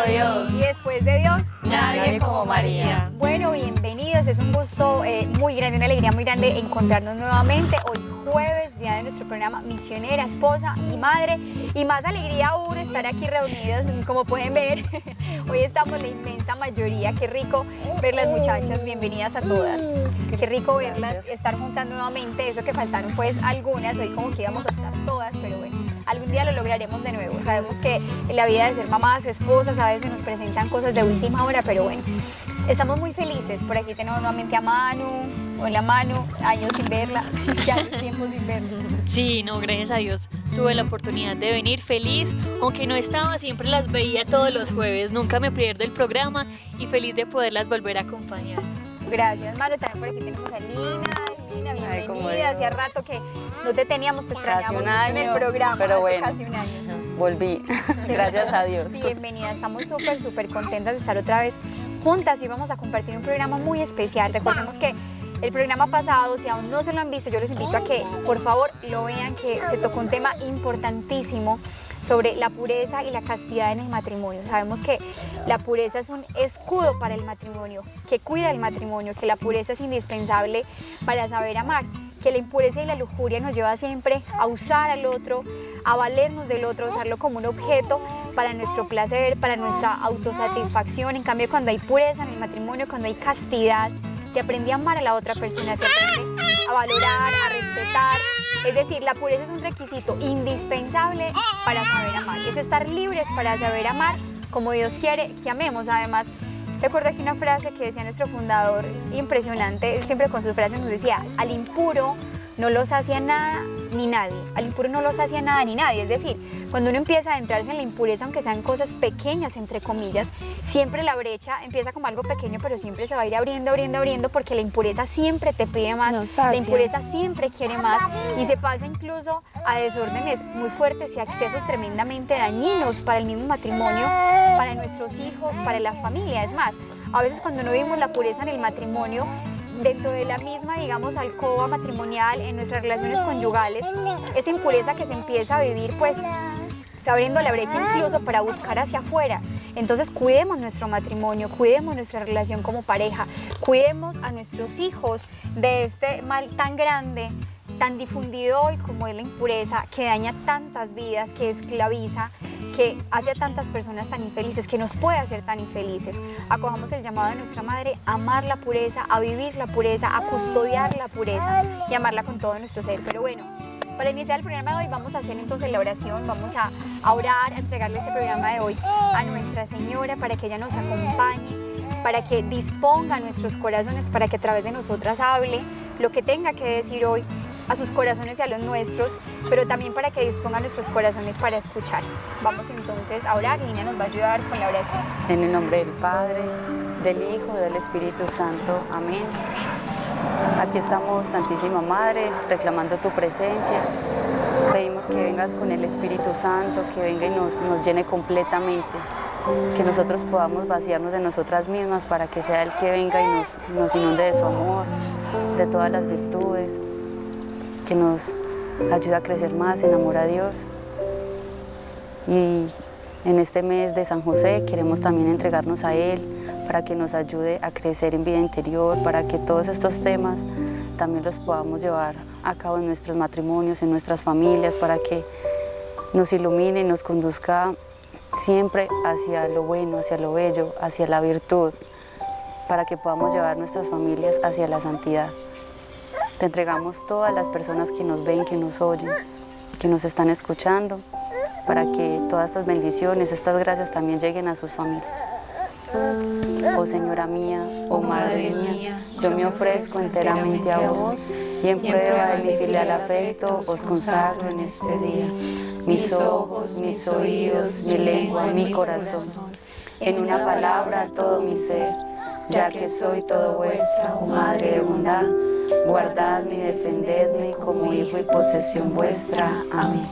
Dios. Y después de Dios, Nadie como María. Bueno, bienvenidos. Es un gusto muy grande, una alegría muy grande encontrarnos nuevamente hoy jueves, día de nuestro programa Misionera, Esposa y Madre. Y más alegría aún estar aquí reunidos, como pueden ver. Hoy estamos la inmensa mayoría. Qué rico ver las muchachas. Bienvenidas a todas. Qué rico verlas, estar juntas nuevamente. Eso que faltaron pues algunas. Hoy como que íbamos a estar todas, pero bueno. Algún día lo lograremos de nuevo. Sabemos que en la vida de ser mamás, esposas, a veces nos presentan cosas de última hora, pero bueno, estamos muy felices. Por aquí tenemos nuevamente a Manu. Hola Manu, años sin verla, años tiempo sin verla. Sí, no, gracias a Dios. Tuve la oportunidad de venir feliz, aunque no estaba, siempre las veía todos los jueves, nunca me pierdo el programa y feliz de poderlas volver a acompañar. Gracias Manu, también por aquí tenemos a Lina, bienvenida. Ay, hacía rato que no te teníamos, te extrañamos mucho en el año, programa, pero hace bueno. casi un año. Volví, gracias a Dios. Bienvenida, estamos súper contentas de estar otra vez juntas y vamos a compartir un programa muy especial. Recordemos que el programa pasado, si aún no se lo han visto, yo les invito a que por favor lo vean, que se tocó un tema importantísimo sobre la pureza y la castidad en el matrimonio. Sabemos que la pureza es un escudo para el matrimonio, que cuida el matrimonio, que la pureza es indispensable para saber amar, que la impureza y la lujuria nos lleva siempre a usar al otro, a valernos del otro, a usarlo como un objeto para nuestro placer, para nuestra autosatisfacción. En cambio, cuando hay pureza en el matrimonio, cuando hay castidad, se aprende a amar a la otra persona, se aprende a valorar, a respetar. Es decir, la pureza es un requisito indispensable para saber amar. Es estar libres para saber amar como Dios quiere que amemos. Además, recuerdo aquí una frase que decía nuestro fundador, impresionante, él siempre con sus frases nos decía: al impuro no lo sacia nada ni nadie, al impuro no lo sacia nada ni nadie. Es decir, cuando uno empieza a adentrarse en la impureza, aunque sean cosas pequeñas, entre comillas, siempre la brecha empieza como algo pequeño, pero siempre se va a ir abriendo, porque la impureza siempre te pide más, la impureza siempre quiere más y se pasa incluso a desórdenes muy fuertes y accesos tremendamente dañinos para el mismo matrimonio, para nuestros hijos, para la familia. Es más, a veces cuando no vivimos la pureza en el matrimonio, dentro de la misma, digamos, alcoba matrimonial, en nuestras relaciones conyugales, esa impureza que se empieza a vivir, pues, se abriendo la brecha incluso para buscar hacia afuera. Entonces, cuidemos nuestro matrimonio, cuidemos nuestra relación como pareja, cuidemos a nuestros hijos de este mal tan grande, tan difundido hoy como es la impureza, que daña tantas vidas, que esclaviza, que hace a tantas personas tan infelices, que nos puede hacer tan infelices. Acojamos el llamado de nuestra Madre a amar la pureza, a vivir la pureza, a custodiar la pureza y amarla con todo nuestro ser. Pero bueno, para iniciar el programa de hoy vamos a hacer entonces la oración, vamos a orar, a entregarle este programa de hoy a Nuestra Señora para que ella nos acompañe, para que disponga nuestros corazones, para que a través de nosotras hable lo que tenga que decir hoy a sus corazones y a los nuestros, pero también para que disponga nuestros corazones para escuchar. Vamos entonces a orar. Lina nos va a ayudar con la oración. En el nombre del Padre, del Hijo, del Espíritu Santo. Amén. Aquí estamos, Santísima Madre, reclamando tu presencia. Pedimos que vengas con el Espíritu Santo, que venga y nos llene completamente, que nosotros podamos vaciarnos de nosotras mismas para que sea Él que venga y nos inunde de su amor, de todas las virtudes, que nos ayude a crecer más en amor a Dios. Y en este mes de San José queremos también entregarnos a Él para que nos ayude a crecer en vida interior, para que todos estos temas también los podamos llevar a cabo en nuestros matrimonios, en nuestras familias, para que nos ilumine y nos conduzca siempre hacia lo bueno, hacia lo bello, hacia la virtud, para que podamos llevar nuestras familias hacia la santidad. Te entregamos todas las personas que nos ven, que nos oyen, que nos están escuchando, para que todas estas bendiciones, estas gracias también lleguen a sus familias. Oh Señora mía, oh Madre mía, yo me ofrezco enteramente a vos y en prueba de mi filial afecto os consagro en este día mis ojos, mis oídos, mi lengua, mi corazón, en una palabra todo mi ser, ya que soy todo vuestra, oh Madre de bondad. Guardadme y defendedme como hijo y posesión vuestra. Amén.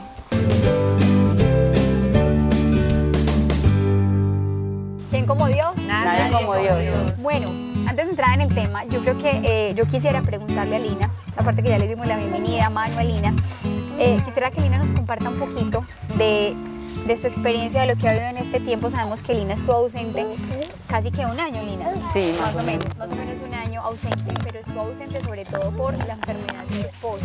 ¿Quién como Dios? Nadie como Dios. Bueno, antes de entrar en el tema, yo creo que yo quisiera preguntarle a Lina, aparte que ya le dimos la bienvenida a Manu, a Lina, quisiera que Lina nos comparta un poquito de de su experiencia, de lo que ha vivido en este tiempo. Sabemos que Lina estuvo ausente casi que un año, Lina. Sí, más o menos un año ausente, pero estuvo ausente sobre todo por la enfermedad de su esposo,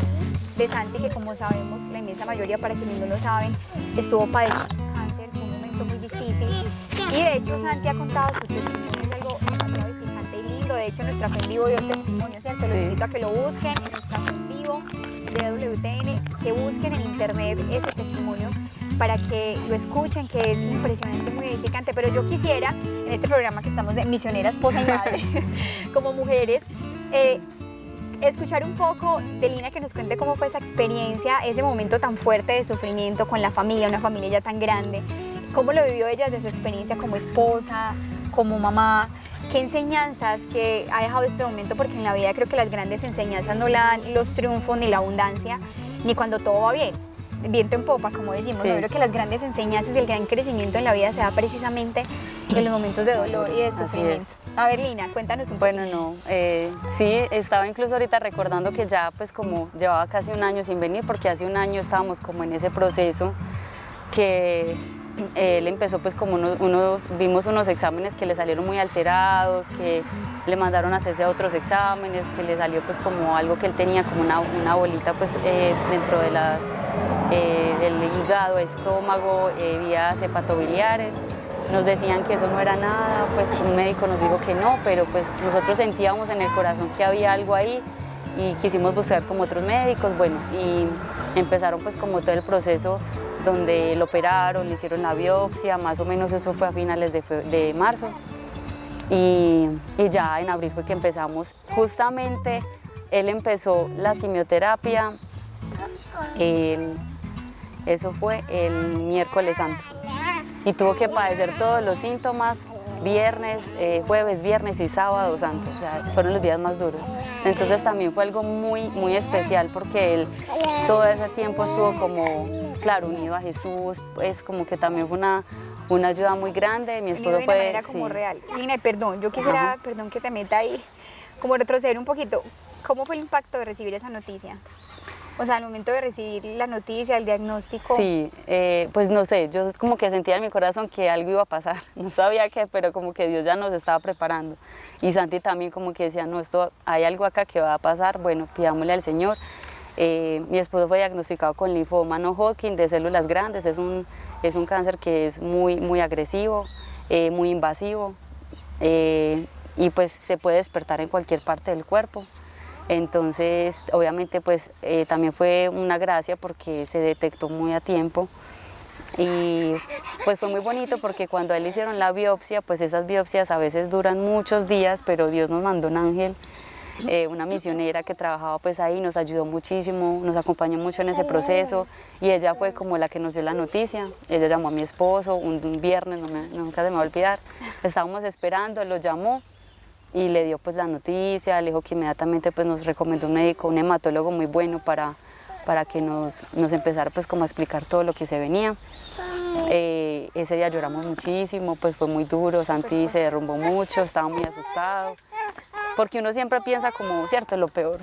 de Santi, que como sabemos, la inmensa mayoría, para quienes no lo saben, estuvo padeciendo cáncer, fue un momento muy difícil. Y de hecho Santi ha contado su testimonio, es algo demasiado edificante y lindo. De hecho en nuestra fe en vivo dio el testimonio, ¿cierto? Los invito a que lo busquen en nuestra fe en vivo de WTN, que busquen en internet ese testimonio para que lo escuchen, que es impresionante, muy edificante. Pero yo quisiera, en este programa que estamos de misionera, esposa y madre, como mujeres, escuchar un poco de Lina, que nos cuente cómo fue esa experiencia, ese momento tan fuerte de sufrimiento con la familia, una familia ya tan grande. ¿Cómo lo vivió ella desde su experiencia como esposa, como mamá? ¿Qué enseñanzas que ha dejado este momento? Porque en la vida creo que las grandes enseñanzas no la dan los triunfos ni la abundancia, ni cuando todo va bien, viento en popa, como decimos. Sí. No, creo que las grandes enseñanzas y el gran crecimiento en la vida se da precisamente en los momentos de dolor y de sufrimiento. A ver, Lina, cuéntanos un poco. Bueno, no, sí, estaba incluso ahorita recordando que ya pues como llevaba casi un año sin venir, porque hace un año estábamos como en ese proceso que él empezó pues como vimos unos exámenes que le salieron muy alterados, que le mandaron a hacerse otros exámenes, que le salió pues como algo que él tenía como una bolita pues dentro de el hígado, estómago, vías hepatobiliares. Nos decían que eso no era nada, pues un médico nos dijo que no, pero pues nosotros sentíamos en el corazón que había algo ahí y quisimos buscar como otros médicos, bueno, y empezaron pues como todo el proceso donde lo operaron, le hicieron la biopsia, más o menos eso fue a finales de marzo, y ya en abril fue que empezamos. Justamente él empezó la quimioterapia, eso fue el miércoles santo, y tuvo que padecer todos los síntomas jueves, viernes y sábado santo, o sea, fueron los días más duros. Entonces también fue algo muy, muy especial, porque él todo ese tiempo estuvo como, claro, unido a Jesús, pues como que también fue una ayuda muy grande. Mi esposo fue de una manera como real. Lina, perdón, yo quisiera, perdón que te meta ahí, como retroceder un poquito. ¿Cómo fue el impacto de recibir esa noticia? O sea, al momento de recibir la noticia, el diagnóstico. Sí, pues no sé, yo como que sentía en mi corazón que algo iba a pasar, no sabía qué, pero como que Dios ya nos estaba preparando. Y Santi también como que decía, no, hay algo acá que va a pasar, bueno, pidámosle al Señor. Mi esposo fue diagnosticado con linfoma no Hodgkin de células grandes, es un cáncer que es muy, muy agresivo, muy invasivo, y pues se puede despertar en cualquier parte del cuerpo. Entonces, obviamente, pues también fue una gracia porque se detectó muy a tiempo, y pues fue muy bonito porque cuando a él le hicieron la biopsia, pues esas biopsias a veces duran muchos días, pero Dios nos mandó un ángel, una misionera que trabajaba pues ahí, nos ayudó muchísimo, nos acompañó mucho en ese proceso, y ella fue como la que nos dio la noticia. Ella llamó a mi esposo un viernes, nunca se me va a olvidar, estábamos esperando, lo llamó y le dio pues la noticia, le dijo que inmediatamente pues nos recomendó un médico, un hematólogo muy bueno para que nos empezara pues como a explicar todo lo que se venía. Ese día lloramos muchísimo, pues fue muy duro, Santi se derrumbó mucho, estaba muy asustado, porque uno siempre piensa como, cierto, lo peor,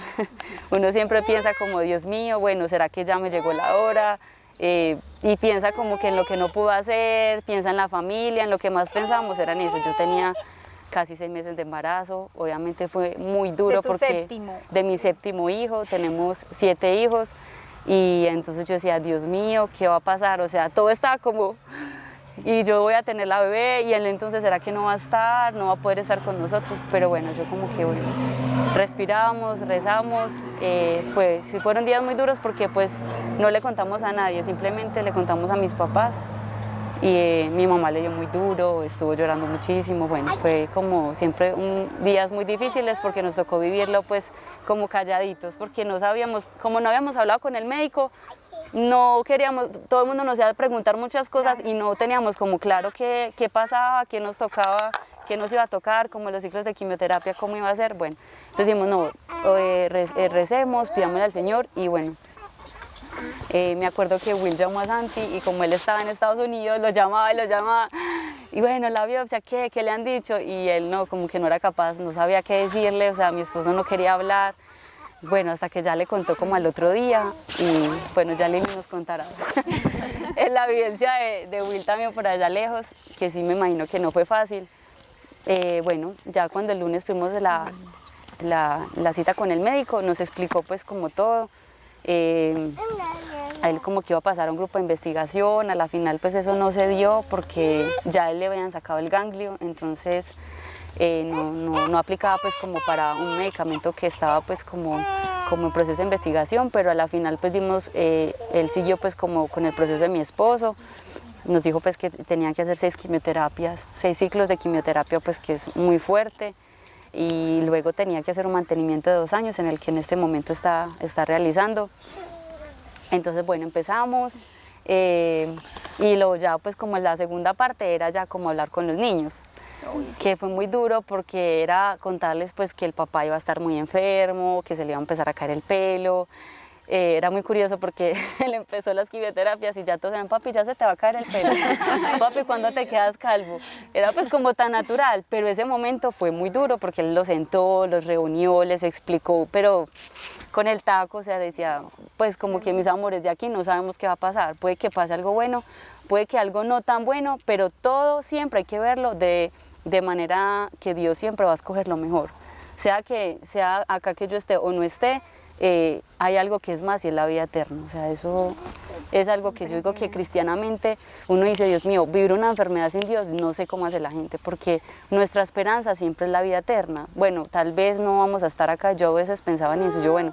uno siempre piensa como, Dios mío, bueno, ¿será que ya me llegó la hora? Y piensa como que en lo que no pudo hacer, piensa en la familia, en lo que más pensábamos era en eso. Yo tenía casi 6 meses de embarazo, obviamente fue muy duro porque de mi séptimo hijo, tenemos 7 hijos, y entonces yo decía, Dios mío, ¿qué va a pasar? O sea, todo estaba como, y yo voy a tener la bebé, y él entonces, ¿será que no va a estar? No va a poder estar con nosotros. Pero bueno, yo como que bueno, respiramos, rezamos, sí fueron días muy duros porque pues no le contamos a nadie, simplemente le contamos a mis papás. Y mi mamá le dio muy duro, estuvo llorando muchísimo. Bueno, fue como siempre días muy difíciles porque nos tocó vivirlo pues como calladitos, porque no sabíamos, como no habíamos hablado con el médico, no queríamos, todo el mundo nos iba a preguntar muchas cosas y no teníamos como claro qué pasaba, qué nos tocaba, qué nos iba a tocar, como los ciclos de quimioterapia, cómo iba a ser. Bueno, entonces dijimos, no, recemos, pidámosle al Señor, y bueno. Me acuerdo que Will llamó a Santi, y como él estaba en Estados Unidos, lo llamaba, y bueno, la biopsia, ¿qué le han dicho? Y él no, como que no era capaz, no sabía qué decirle, o sea, mi esposo no quería hablar. Bueno, hasta que ya le contó como al otro día, y bueno, ya Lili nos contará. en la vivencia de Will también por allá lejos, que sí me imagino que no fue fácil. Bueno, ya cuando el lunes tuvimos la cita con el médico, nos explicó pues como todo. A él como que iba a pasar a un grupo de investigación, a la final pues eso no se dio porque ya a él le habían sacado el ganglio, entonces no aplicaba pues como para un medicamento que estaba pues como en proceso de investigación, pero a la final pues él siguió pues como con el proceso de mi esposo, nos dijo pues que tenía que hacer 6 quimioterapias, 6 ciclos de quimioterapia pues que es muy fuerte, y luego tenía que hacer un mantenimiento de 2 años en el que en este momento está realizando. Entonces bueno, empezamos y luego ya pues como la segunda parte era ya como hablar con los niños, que fue muy duro porque era contarles pues que el papá iba a estar muy enfermo, que se le iba a empezar a caer el pelo. Era muy curioso porque él empezó las quimioterapias y ya todos decían, papi, ya se te va a caer el pelo, papi, ¿cuándo te quedas calvo? Era pues como tan natural, pero ese momento fue muy duro porque él los sentó, los reunió, les explicó, pero con el taco, o sea, decía, pues como que mis amores, de aquí no sabemos qué va a pasar, puede que pase algo bueno, puede que algo no tan bueno, pero todo siempre hay que verlo de manera que Dios siempre va a escoger lo mejor, sea acá que yo esté o no esté, hay algo que es más y es la vida eterna, o sea, eso es algo que yo digo que cristianamente uno dice, Dios mío, vivir una enfermedad sin Dios, no sé cómo hace la gente, porque nuestra esperanza siempre es la vida eterna. Bueno, tal vez no vamos a estar acá, yo a veces pensaba en eso, yo bueno,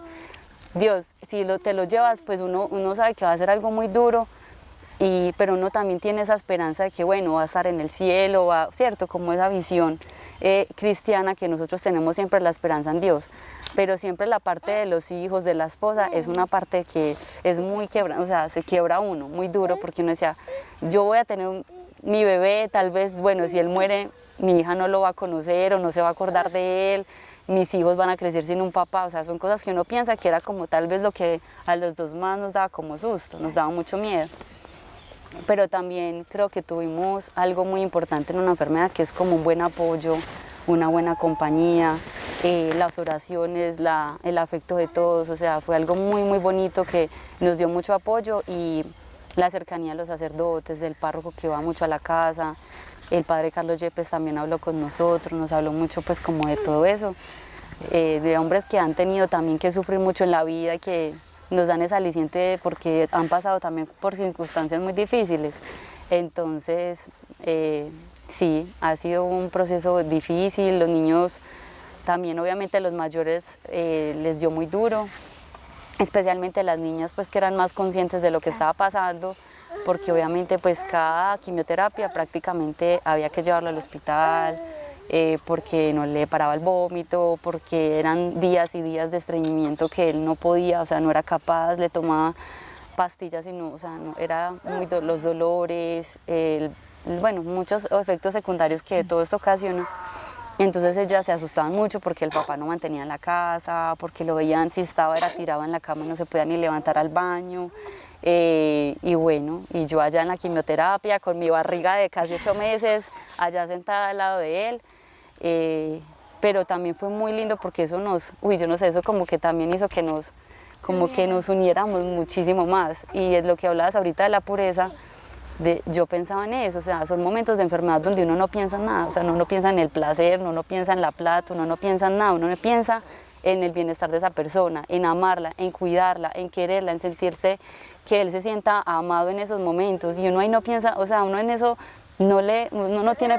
Dios, si te lo llevas, pues uno sabe que va a ser algo muy duro, pero uno también tiene esa esperanza de que bueno, va a estar en el cielo, ¿cierto? Como esa visión cristiana que nosotros tenemos siempre la esperanza en Dios. Pero siempre la parte de los hijos, de la esposa, es una parte que es muy o sea, se quiebra uno, muy duro, porque uno decía, yo voy a tener mi bebé, tal vez, bueno, si él muere, mi hija no lo va a conocer o no se va a acordar de él, mis hijos van a crecer sin un papá, o sea, son cosas que uno piensa que era como tal vez lo que a los dos más nos daba como susto, nos daba mucho miedo. Pero también creo que tuvimos algo muy importante en una enfermedad que es como un buen apoyo, una buena compañía, las oraciones, el afecto de todos, o sea, fue algo muy muy bonito que nos dio mucho apoyo y la cercanía de los sacerdotes, del párroco que va mucho a la casa, el padre Carlos Yepes también habló con nosotros, nos habló mucho pues como de todo eso, de hombres que han tenido también que sufrir mucho en la vida, que nos dan esa aliciente porque han pasado también por circunstancias muy difíciles. Entonces, sí, ha sido un proceso difícil, los niños también, obviamente los mayores les dio muy duro, especialmente las niñas pues que eran más conscientes de lo que estaba pasando, porque obviamente pues cada quimioterapia prácticamente había que llevarlo al hospital, porque no le paraba el vómito, porque eran días y días de estreñimiento que él no podía, o sea, no era capaz, le tomaba pastillas y no, o sea, no, era los dolores, bueno, muchos efectos secundarios que todo esto ocasiona. Entonces ellas se asustaban mucho porque el papá no mantenía en la casa, porque lo veían, si era tirado en la cama y no se podía ni levantar al baño. Y bueno, y yo allá en la quimioterapia con mi barriga de casi 8 meses, allá sentada al lado de él, pero también fue muy lindo porque eso yo no sé, eso como que también hizo que que nos uniéramos muchísimo más, y es lo que hablabas ahorita de la pureza, yo pensaba en eso, o sea, son momentos de enfermedad donde uno no piensa en nada, o sea, uno no piensa en el placer, uno no piensa en la plata, uno no piensa en nada, uno no piensa en el bienestar de esa persona, en amarla, en cuidarla, en quererla, en sentirse que él se sienta amado en esos momentos, y uno ahí no piensa, o sea, uno en eso uno no tiene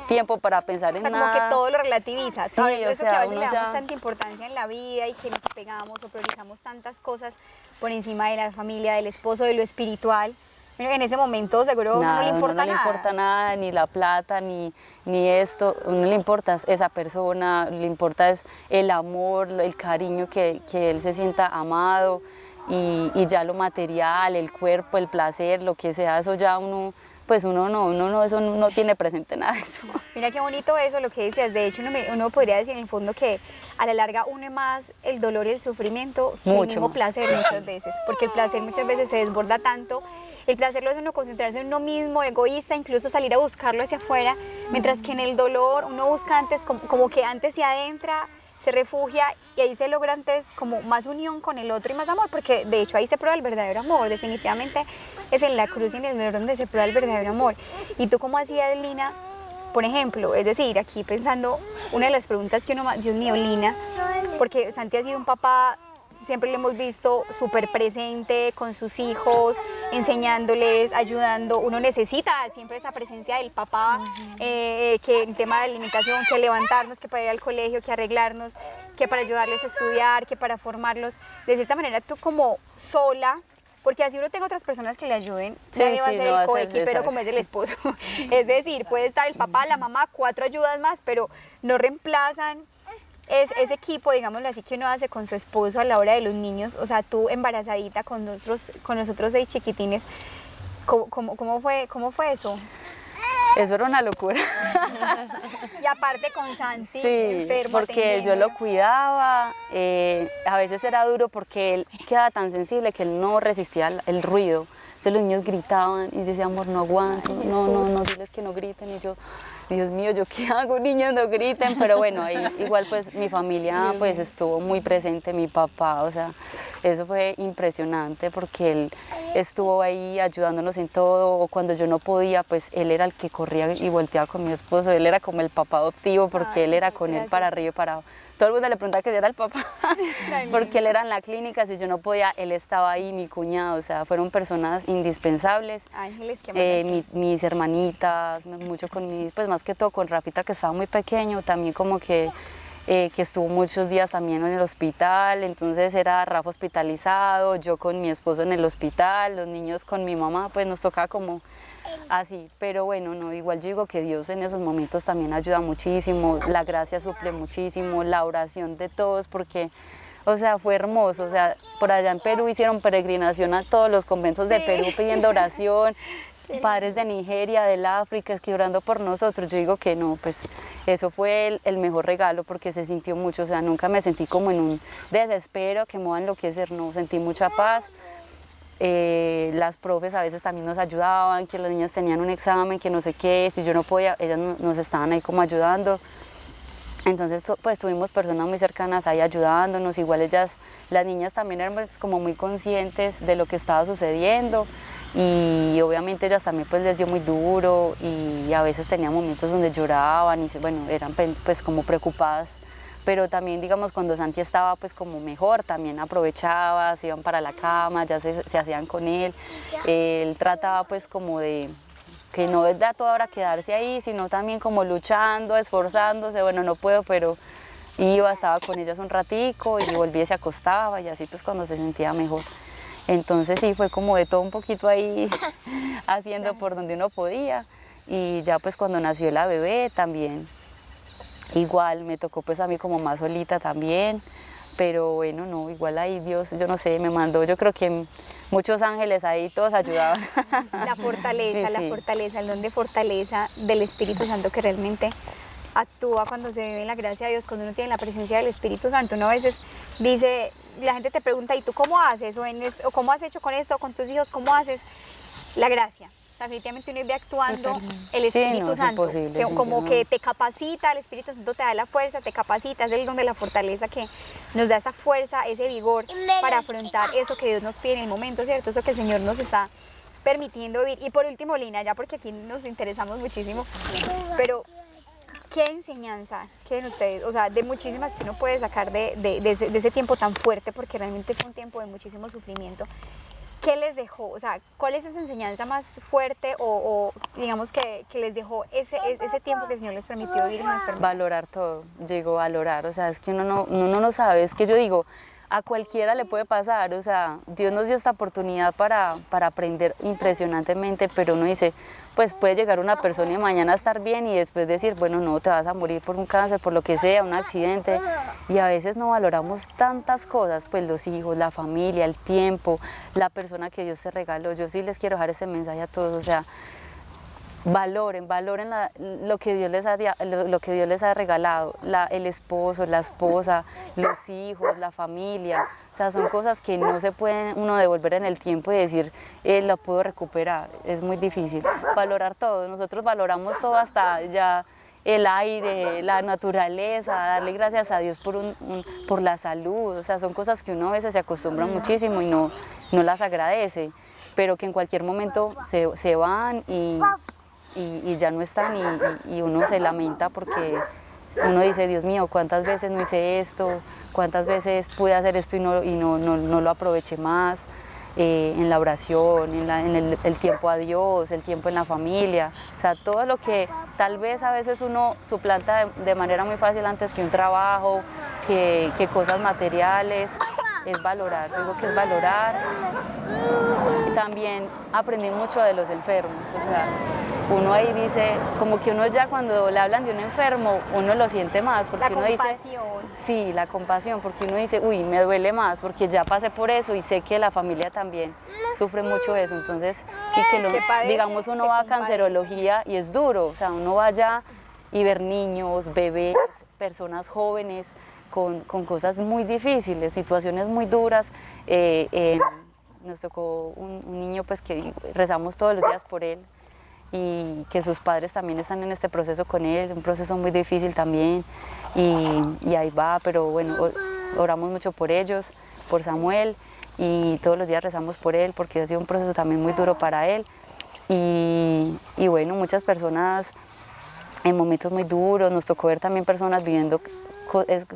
tiempo para pensar en nada. Como que todo lo relativiza, sí, todo eso, sea, que a veces le damos tanta importancia en la vida y que nos apegamos o priorizamos tantas cosas por encima de la familia, del esposo, de lo espiritual. En ese momento seguro no le importa nada. No le importa nada, ni la plata, ni esto, no le importa esa persona, le importa es el amor, el cariño, que él se sienta amado, y ya lo material, el cuerpo, el placer, lo que sea, eso ya uno eso no tiene presente nada de eso. Mira qué bonito eso, lo que decías. De hecho, uno podría decir en el fondo que a la larga une más el dolor y el sufrimiento que el mismo placer muchas veces, porque el placer muchas veces se desborda tanto. El placer lo hace uno concentrarse en uno mismo, egoísta, incluso salir a buscarlo hacia afuera, mientras que en el dolor uno busca antes, como que antes se adentra, se refugia y ahí se logra antes como más unión con el otro y más amor, porque de hecho ahí se prueba el verdadero amor, definitivamente es en la cruz y en el dolor donde se prueba el verdadero amor. ¿Y tú cómo hacías, Lina? Por ejemplo, es decir, aquí pensando, una de las preguntas que uno, Dios mío, Lina, porque Santi ha sido un papá, siempre lo hemos visto súper presente con sus hijos, enseñándoles, ayudando. Uno necesita siempre esa presencia del papá, que el tema de alimentación, que levantarnos, que para ir al colegio, que arreglarnos, que para ayudarles a estudiar, que para formarlos. De cierta manera, tú como sola, porque así uno tenga otras personas que le ayuden, Sí, nadie va a sí, ser no va el a ser coequipero como es el esposo. Es decir, puede estar el papá, la mamá, 4 ayudas más, pero no reemplazan ese equipo, digámoslo así, que uno hace con su esposo a la hora de los niños. O sea, tú embarazadita con los otros 6 chiquitines, ¿cómo fue eso? Eso era una locura. Y aparte con Santi, Sí, enfermo, porque yo atendiéndolo. lo cuidaba, a veces era duro porque él quedaba tan sensible que él no resistía el ruido. Entonces los niños gritaban y yo decía, amor, no aguanto, no, diles que no griten. Y yo, Dios mío, ¿yo qué hago? Niños, no griten. Pero bueno, ahí, igual pues mi familia pues estuvo muy presente, mi papá, o sea, eso fue impresionante porque él estuvo ahí ayudándonos en todo. O cuando yo no podía, pues él era el que corría y volteaba con mi esposo. Él era como el papá adoptivo porque él era con él para arriba y para abajo. Todo el mundo le pregunta que si era el papá, porque él era en la clínica, si yo no podía, él estaba ahí, mi cuñado, o sea, fueron personas indispensables. Ángeles, que Mis hermanitas, mucho con mis, pues más que todo con Rafita, que estaba muy pequeño, también como que estuvo muchos días también en el hospital. Entonces era Rafa hospitalizado, yo con mi esposo en el hospital, los niños con mi mamá, pues nos tocaba como así. Pero bueno, no, igual yo digo que Dios en esos momentos también ayuda muchísimo, la gracia suple muchísimo, la oración de todos, porque o sea, fue hermoso. O sea, por allá en Perú hicieron peregrinación a todos los conventos de Perú pidiendo oración, padres de Nigeria, del África, es que orando por nosotros. Yo digo que no, pues eso fue el mejor regalo, porque se sintió mucho. O sea, nunca me sentí como en un desespero que me va a enloquecer, no, sentí mucha paz. Las profes a veces también nos ayudaban, que las niñas tenían un examen, que no sé qué, si yo no podía, ellas nos estaban ahí como ayudando. Entonces pues tuvimos personas muy cercanas ahí ayudándonos. Igual ellas, las niñas también eran pues, como muy conscientes de lo que estaba sucediendo, y obviamente ellas también pues les dio muy duro, y a veces tenían momentos donde lloraban y bueno, eran pues como preocupadas. Pero también, digamos, cuando Santi estaba pues como mejor, también aprovechaba, se iban para la cama, ya se hacían con él. Él trataba pues como de que no es de a toda hora quedarse ahí, sino también como luchando, esforzándose. Bueno, no puedo, pero iba, estaba con ellas un ratico y volvía y se acostaba, y así pues cuando se sentía mejor. Entonces sí, fue como de todo un poquito ahí haciendo por donde uno podía. Y ya pues cuando nació la bebé también igual me tocó pues a mí como más solita también, pero bueno, no, igual ahí Dios, yo no sé, me mandó, yo creo que muchos ángeles ahí, todos ayudaban. La fortaleza, Sí, la sí. fortaleza, el don de fortaleza del Espíritu Santo que realmente actúa cuando se vive en la gracia de Dios, cuando uno tiene la presencia del Espíritu Santo. Uno a veces dice, la gente te pregunta, ¿y tú cómo haces? O ¿cómo has hecho con esto? ¿Con tus hijos? ¿Cómo haces? La gracia. Definitivamente uno ve actuando Totalmente. el Espíritu no, es Santo, imposible, que sí, como no. que te capacita, el Espíritu Santo te da la fuerza, te capacita, es el don de la fortaleza que nos da esa fuerza, ese vigor para afrontar eso que Dios nos pide en el momento, ¿cierto? Eso que el Señor nos está permitiendo vivir. Y por último, Lina, ya porque aquí nos interesamos muchísimo, pero ¿qué enseñanza quieren ustedes? O sea, de muchísimas que uno puede sacar de ese tiempo tan fuerte, porque realmente fue un tiempo de muchísimo sufrimiento. ¿Qué les dejó? O sea, ¿cuál es esa enseñanza más fuerte o digamos que les dejó ese tiempo que el Señor les permitió vivir en la enfermedad? Valorar todo, digo, valorar, o sea, es que uno no sabe, es que yo digo, a cualquiera le puede pasar, o sea, Dios nos dio esta oportunidad para aprender impresionantemente, pero uno dice, pues puede llegar una persona y mañana estar bien y después decir, bueno, no, te vas a morir por un cáncer, por lo que sea, un accidente, y a veces no valoramos tantas cosas, pues los hijos, la familia, el tiempo, la persona que Dios te regaló. Yo sí les quiero dejar este mensaje a todos, o sea, valoren lo que Dios les ha regalado, el esposo, la esposa, los hijos, la familia. O sea, son cosas que no se pueden uno devolver en el tiempo y decir, lo puedo recuperar. Es muy difícil. Valorar todo. Nosotros valoramos todo hasta ya el aire, la naturaleza, darle gracias a Dios por la salud, o sea, son cosas que uno a veces se acostumbra muchísimo y no las agradece, pero que en cualquier momento se van y ya no están y uno se lamenta porque uno dice, Dios mío, ¿cuántas veces no hice esto? ¿Cuántas veces pude hacer esto y no lo aproveché más? En la oración, en el tiempo a Dios, el tiempo en la familia, o sea, todo lo que tal vez a veces uno suplanta de manera muy fácil antes que un trabajo, que cosas materiales, es valorar, digo que es valorar. Y también aprendí mucho de los enfermos, o sea, uno ahí dice, como que uno ya cuando le hablan de un enfermo, uno lo siente más, porque La uno compasión. dice, sí, la compasión, porque uno dice, uy, me duele más, porque ya pasé por eso y sé que la familia también sufre mucho eso, entonces, y que Que padece, digamos uno se va a compadece. cancerología y es duro, o sea, uno vaya y ver niños, bebés, personas jóvenes con cosas muy difíciles, situaciones muy duras. Nos tocó un niño pues que rezamos todos los días por él y que sus padres también están en este proceso con él, un proceso muy difícil también y ahí va, pero bueno, oramos mucho por ellos, por Samuel y todos los días rezamos por él porque ha sido un proceso también muy duro para él y bueno, muchas personas en momentos muy duros, nos tocó ver también personas viviendo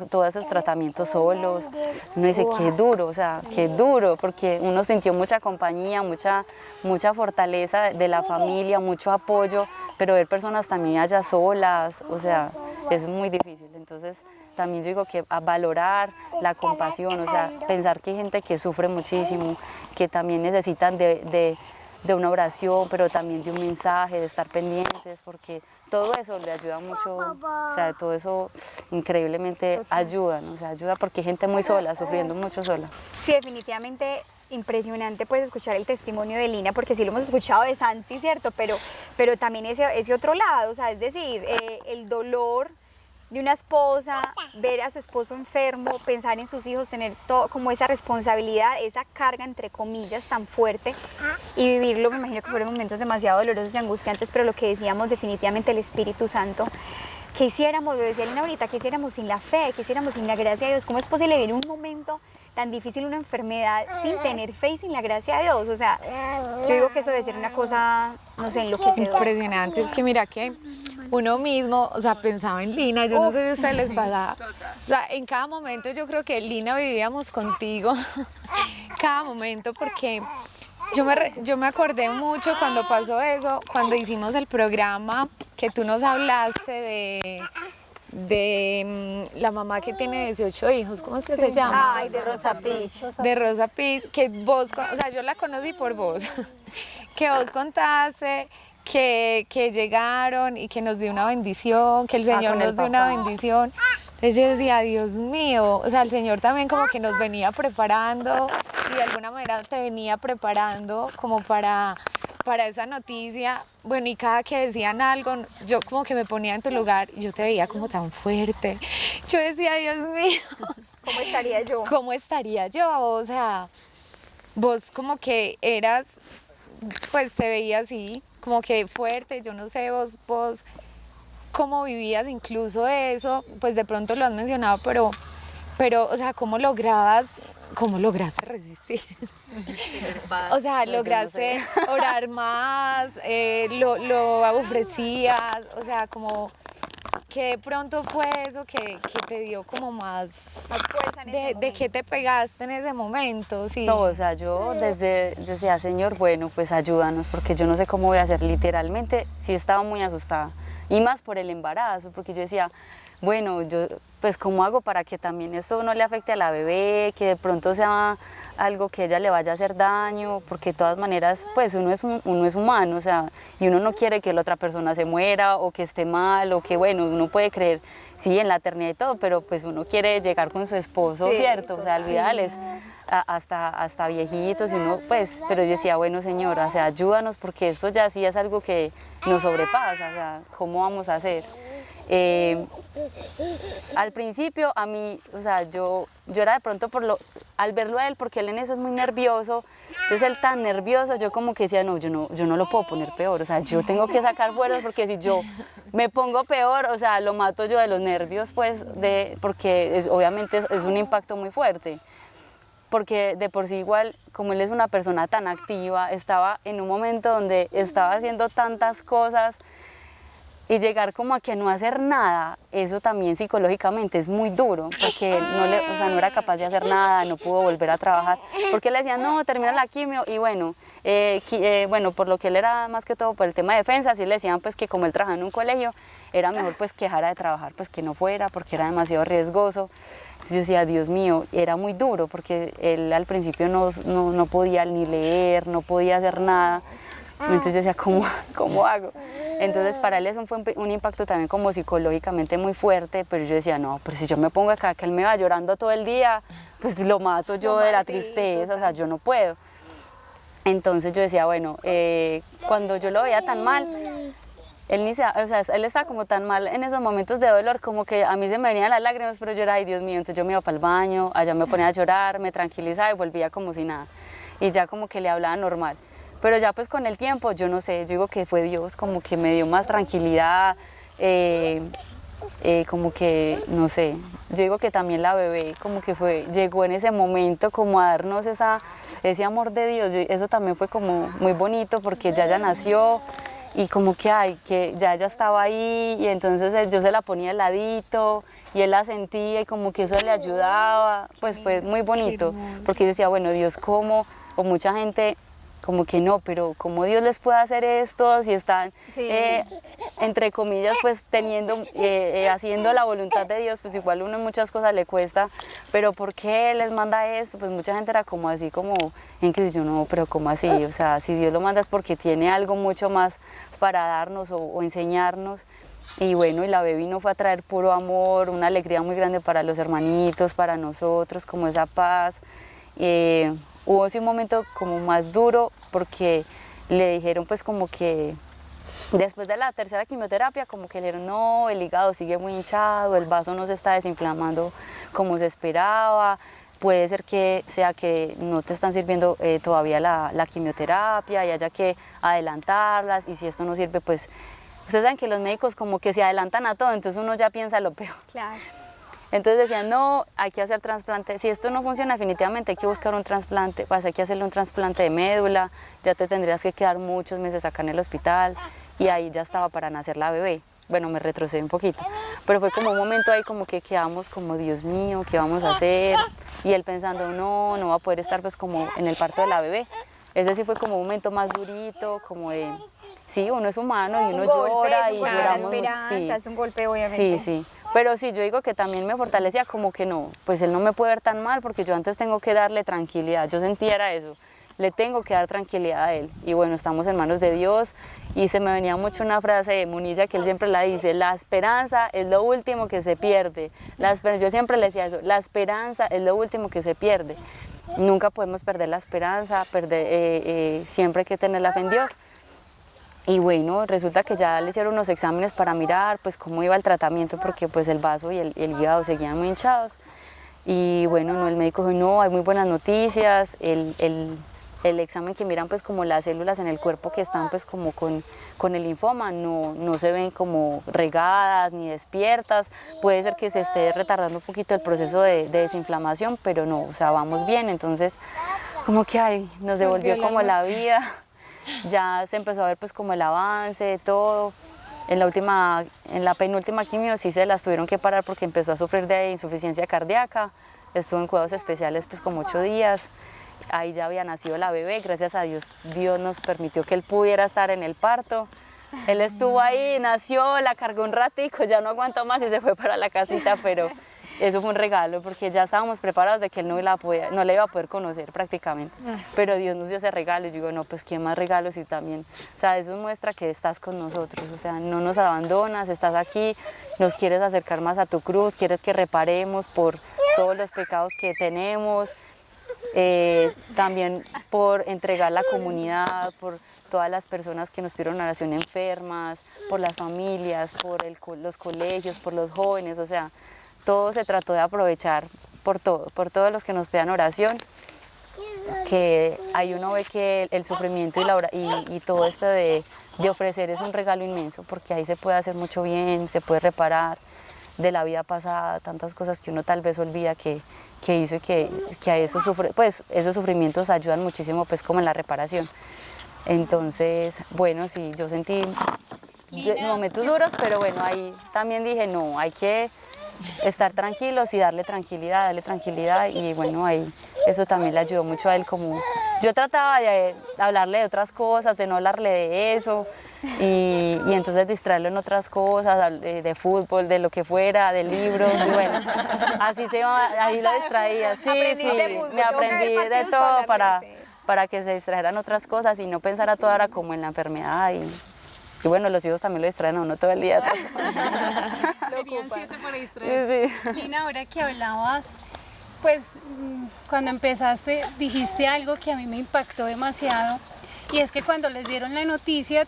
todos esos tratamientos solos, uno dice qué duro, o sea, qué duro, porque uno sintió mucha compañía, mucha fortaleza de la familia, mucho apoyo, pero ver personas también allá solas, o sea, es muy difícil, entonces también yo digo que a valorar la compasión, o sea, pensar que hay gente que sufre muchísimo, que también necesitan de una oración, pero también de un mensaje, de estar pendientes, porque todo eso le ayuda mucho, o sea, todo eso increíblemente ayuda, ¿no? O sea, ayuda porque hay gente muy sola, sufriendo mucho sola. Sí, definitivamente impresionante pues escuchar el testimonio de Lina, porque sí lo hemos escuchado de Santi, ¿cierto? Pero también ese otro lado, o sea, es decir, el dolor de una esposa, ver a su esposo enfermo, pensar en sus hijos, tener todo como esa responsabilidad, esa carga entre comillas tan fuerte y vivirlo, me imagino que fueron momentos demasiado dolorosos y angustiantes, pero lo que decíamos definitivamente el Espíritu Santo, ¿qué hiciéramos? Lo decía Lina ahorita, ¿qué hiciéramos sin la fe? ¿Qué hiciéramos sin la gracia de Dios? ¿Cómo es posible vivir un momento tan difícil, una enfermedad, sin tener fe y sin la gracia de Dios? O sea, yo digo que eso debe ser una cosa, no sé, enloquecedora. Impresionante, es que mira que uno mismo, o sea, pensaba en Lina, yo no sé si a ustedes les pasaba, o sea, en cada momento yo creo que Lina vivíamos contigo, cada momento, porque yo me acordé mucho cuando pasó eso, cuando hicimos el programa que tú nos hablaste de la mamá que tiene 18 hijos, ¿cómo es que se llama? Ay, de Rosa Pich. De Rosa Pitt, que vos, o sea, yo la conocí por vos, que vos contaste que llegaron y que nos dio una bendición, que el Señor con el nos dio una papá. bendición. Entonces yo decía, Dios mío, o sea, el Señor también como que nos venía preparando y de alguna manera te venía preparando como para esa noticia. Bueno, y cada que decían algo, yo como que me ponía en tu lugar y yo te veía como tan fuerte. Yo decía, Dios mío, ¿Cómo estaría yo? ¿cómo estaría yo? O sea, vos como que eras, pues te veía así, como que fuerte, yo no sé, vos cómo vivías incluso eso, pues de pronto lo has mencionado, pero o sea, ¿cómo lograste resistir? O sea, Pues yo no lograste sé. orar más, lo ofrecías, o sea, como que de pronto fue eso que te dio como más Más fuerza en ese de momento. qué te pegaste en ese momento, sí. No, o sea, yo decía, Señor, bueno, pues ayúdanos, porque yo no sé cómo voy a hacer. Literalmente, sí estaba muy asustada, y más por el embarazo, porque yo decía, bueno, yo, pues, ¿cómo hago para que también esto no le afecte a la bebé, que de pronto sea algo que ella le vaya a hacer daño? Porque de todas maneras, pues, uno es humano, o sea, y uno no quiere que la otra persona se muera, o que esté mal, o que, bueno, uno puede creer, sí, en la eternidad y todo, pero pues uno quiere llegar con su esposo, Sí, ¿cierto? O sea, al ideal es hasta viejitos, y uno, pues, pero yo decía, bueno, Señor, o sea, ayúdanos, porque esto ya sí es algo que nos sobrepasa, o sea, ¿cómo vamos a hacer? Al principio a mí, o sea, yo era de pronto al verlo a él, porque él en eso es muy nervioso, entonces él tan nervioso, yo como que decía, no, yo no lo puedo poner peor, o sea, yo tengo que sacar fuerzas, porque si yo me pongo peor, o sea, lo mato yo de los nervios, pues, porque obviamente es un impacto muy fuerte, porque de por sí igual, como él es una persona tan activa, estaba en un momento donde estaba haciendo tantas cosas, y llegar como a que no hacer nada, eso también psicológicamente es muy duro, porque o sea, no era capaz de hacer nada, no pudo volver a trabajar, porque le decían, no, termina la quimio, y bueno, bueno, por lo que él era más que todo por el tema de defensa, sí le decían pues que como él trabajaba en un colegio, era mejor pues que dejara de trabajar, pues que no fuera, porque era demasiado riesgoso. Entonces yo decía, Dios mío, era muy duro, porque él al principio no podía ni leer, no podía hacer nada. Entonces yo decía, ¿cómo hago? Entonces para él eso fue un impacto también como psicológicamente muy fuerte, pero yo decía, no, pero si yo me pongo acá, que él me va llorando todo el día, pues lo mato yo de la tristeza, o sea, yo no puedo. Entonces yo decía, bueno, cuando yo lo veía tan mal, él él estaba como tan mal en esos momentos de dolor, como que a mí se me venían las lágrimas, pero yo era, ay Dios mío, entonces yo me iba para el baño, allá me ponía a llorar, me tranquilizaba y volvía como si nada. Y ya como que le hablaba normal. Pero ya pues con el tiempo, yo no sé, yo digo que fue Dios como que me dio más tranquilidad, como que, no sé, yo digo que también la bebé como que llegó en ese momento como a darnos ese amor de Dios, eso también fue como muy bonito porque ya nació y como que ya ella estaba ahí y entonces yo se la ponía al ladito y él la sentía y como que eso le ayudaba, pues fue muy bonito porque yo decía, bueno, Dios cómo, o mucha gente como que no, pero ¿cómo Dios les puede hacer esto si están, entre comillas, pues haciendo la voluntad de Dios? Pues igual uno en muchas cosas le cuesta, pero ¿por qué les manda esto? Pues mucha gente era como así, como en que yo no, pero ¿cómo así? O sea, si Dios lo manda es porque tiene algo mucho más para darnos o enseñarnos. Y bueno, y la bebé vino fue a traer puro amor, una alegría muy grande para los hermanitos, para nosotros, como esa paz. Hubo sí un momento como más duro porque le dijeron pues como que después de la tercera quimioterapia como que le dijeron no, el hígado sigue muy hinchado, el vaso no se está desinflamando como se esperaba, puede ser que sea que no te están sirviendo todavía la quimioterapia y haya que adelantarlas y si esto no sirve pues ustedes saben que los médicos como que se adelantan a todo, entonces uno ya piensa lo peor. Claro. Entonces decían, no, hay que hacer trasplante, si esto no funciona definitivamente hay que buscar un trasplante, pues hay que hacerle un trasplante de médula, ya te tendrías que quedar muchos meses acá en el hospital y ahí ya estaba para nacer la bebé. Bueno, me retrocedí un poquito, pero fue como un momento ahí como que quedamos como, Dios mío, ¿qué vamos a hacer? Y él pensando, no va a poder estar pues como en el parto de la bebé. Ese sí fue como un momento más durito, como de, sí, uno es humano y uno llora y lloramos mucho. Sí. Es un golpe obviamente. Sí, pero sí, yo digo que también me fortalecía como que no, pues él no me puede ver tan mal porque yo antes tengo que darle tranquilidad, yo sentía era eso, le tengo que dar tranquilidad a él. Y bueno, estamos en manos de Dios y se me venía mucho una frase de Munilla que él siempre la dice, la esperanza es lo último que se pierde. Yo siempre le decía eso, la esperanza es lo último que se pierde. Nunca podemos perder la esperanza, siempre hay que tener la fe en Dios. Y bueno, resulta que ya le hicieron unos exámenes para mirar pues cómo iba el tratamiento porque pues el vaso y el hígado seguían muy hinchados. Y bueno, no, el médico dijo, no, hay muy buenas noticias, el examen que miran pues como las células en el cuerpo que están pues como con el linfoma no se ven como regadas ni despiertas, puede ser que se esté retardando un poquito el proceso de desinflamación, pero no, o sea, vamos bien, entonces como que nos devolvió como la vida, ya se empezó a ver pues como el avance, todo. En la penúltima quimio sí se las tuvieron que parar porque empezó a sufrir de insuficiencia cardíaca, estuvo en cuidados especiales pues como 8 días. Ahí ya había nacido la bebé, gracias a Dios, Dios nos permitió que él pudiera estar en el parto. Él estuvo ahí, nació, la cargó un ratico, ya no aguantó más y se fue para la casita, pero eso fue un regalo porque ya estábamos preparados de que él no la iba a poder conocer prácticamente. Pero Dios nos dio ese regalo y yo digo, no, pues qué más regalos y también, o sea, eso muestra que estás con nosotros, o sea, no nos abandonas, estás aquí, nos quieres acercar más a tu cruz, quieres que reparemos por todos los pecados que tenemos. También por entregar la comunidad, por todas las personas que nos pidieron oración enfermas, por las familias, por los colegios, por los jóvenes, o sea, todo se trató de aprovechar por todo, por todos los que nos pidan oración, que ahí uno ve que el sufrimiento y todo esto de ofrecer es un regalo inmenso, porque ahí se puede hacer mucho bien, se puede reparar de la vida pasada, tantas cosas que uno tal vez olvida que hizo y que a eso pues esos sufrimientos ayudan muchísimo pues como en la reparación. Entonces, bueno, sí, yo sentí momentos duros, pero bueno, ahí también dije, no, hay que estar tranquilos y darle tranquilidad y bueno, ahí eso también le ayudó mucho a él, como yo trataba de hablarle de otras cosas, de no hablarle de eso y entonces distraerlo en otras cosas, de fútbol, de lo que fuera, de libros, y bueno, así ahí lo distraía, sí, me aprendí de todo para que se distrajeran otras cosas y no pensara toda hora como en la enfermedad y bueno, los hijos también lo distraen a uno todo el día. Serían 7 para distraer. Sí. Lina, ahora que hablabas, pues cuando empezaste dijiste algo que a mí me impactó demasiado y es que cuando les dieron la noticia,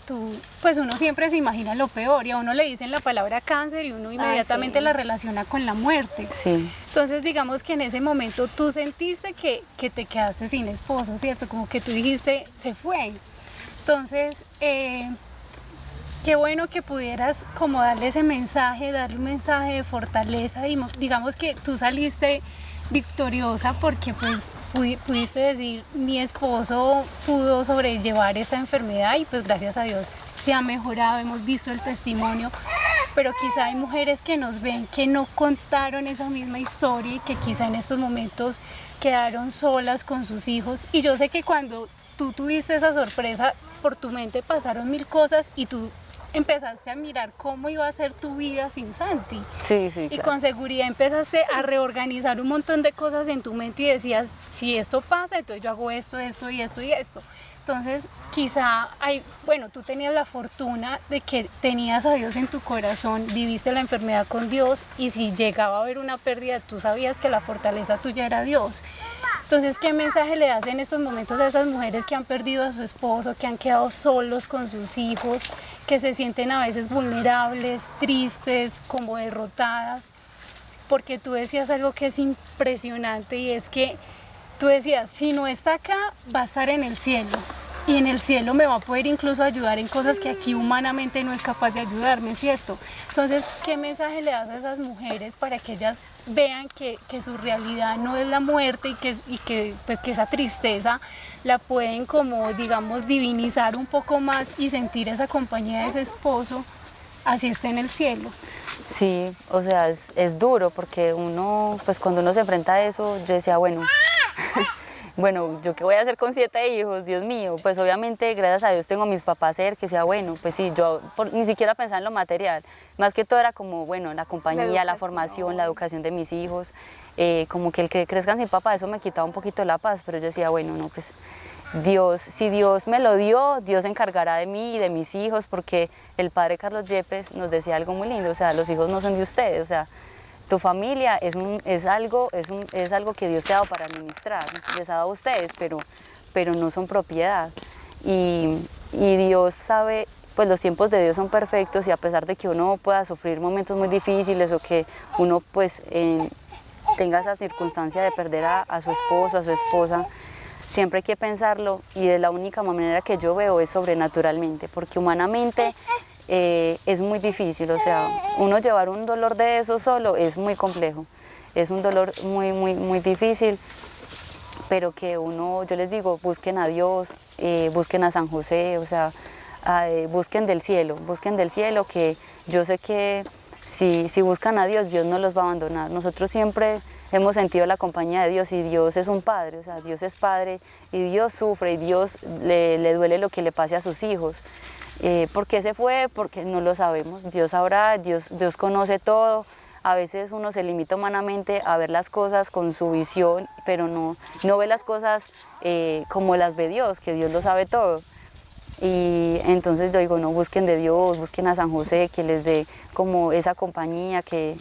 pues uno siempre se imagina lo peor y a uno le dicen la palabra cáncer y uno inmediatamente la relaciona con la muerte. Sí. Entonces digamos que en ese momento tú sentiste que te quedaste sin esposo, ¿cierto? Como que tú dijiste, se fue. Entonces, qué bueno que pudieras como darle ese mensaje, darle un mensaje de fortaleza y digamos que tú saliste victoriosa porque pues pudiste decir mi esposo pudo sobrellevar esta enfermedad y pues gracias a Dios se ha mejorado, hemos visto el testimonio, pero quizá hay mujeres que nos ven que no contaron esa misma historia y que quizá en estos momentos quedaron solas con sus hijos y yo sé que cuando tú tuviste esa sorpresa por tu mente pasaron 1000 cosas y tú empezaste a mirar cómo iba a ser tu vida sin Santi. Sí, Y claro. con seguridad empezaste a reorganizar un montón de cosas en tu mente y decías, si esto pasa, entonces yo hago esto y esto. Entonces, quizá tú tenías la fortuna de que tenías a Dios en tu corazón, viviste la enfermedad con Dios y si llegaba a haber una pérdida, tú sabías que la fortaleza tuya era Dios. Entonces, ¿qué mensaje le das en estos momentos a esas mujeres que han perdido a su esposo, que han quedado solos con sus hijos, que se sienten a veces vulnerables, tristes, como derrotadas? Porque tú decías algo que es impresionante y es que tú decías, si no está acá, va a estar en el cielo. Y en el cielo me va a poder incluso ayudar en cosas que aquí humanamente no es capaz de ayudarme, ¿cierto? Entonces, ¿qué mensaje le das a esas mujeres para que ellas vean que su realidad no es la muerte y que esa tristeza la pueden como, digamos, divinizar un poco más y sentir esa compañía de ese esposo, así está en el cielo? Sí, o sea, es duro porque uno, pues cuando uno se enfrenta a eso, yo decía, bueno, ¿yo qué voy a hacer con 7 hijos? Dios mío, pues obviamente, gracias a Dios, tengo a mis papás cerca, que sea bueno, pues sí, yo ni siquiera pensaba en lo material, más que todo era como, bueno, la compañía, la formación, la educación de mis hijos, como que el que crezcan sin papá, eso me quitaba un poquito la paz, pero yo decía, bueno, no, pues Dios, si Dios me lo dio, Dios se encargará de mí y de mis hijos, porque el padre Carlos Yepes nos decía algo muy lindo, o sea, los hijos no son de ustedes, o sea, tu familia es algo que Dios te ha dado para administrar, les ha dado a ustedes, pero no son propiedad. Y Dios sabe, pues los tiempos de Dios son perfectos y a pesar de que uno pueda sufrir momentos muy difíciles o que uno pues tenga esa circunstancia de perder a su esposo, a su esposa, siempre hay que pensarlo y de la única manera que yo veo es sobrenaturalmente, porque humanamente es muy difícil, o sea, uno llevar un dolor de eso solo es muy complejo, es un dolor muy, muy, muy difícil, pero que yo les digo, busquen a Dios, busquen a San José, o sea, busquen del cielo, que yo sé que si buscan a Dios, Dios no los va a abandonar. Nosotros siempre hemos sentido la compañía de Dios y Dios es un padre, o sea, Dios es padre y Dios sufre y Dios le duele lo que le pase a sus hijos. ¿Por qué se fue? Porque no lo sabemos. Dios sabrá, Dios conoce todo. A veces uno se limita humanamente a ver las cosas con su visión, pero no ve las cosas como las ve Dios, que Dios lo sabe todo. Y entonces yo digo, no, busquen de Dios, busquen a San José, que les dé como esa compañía, que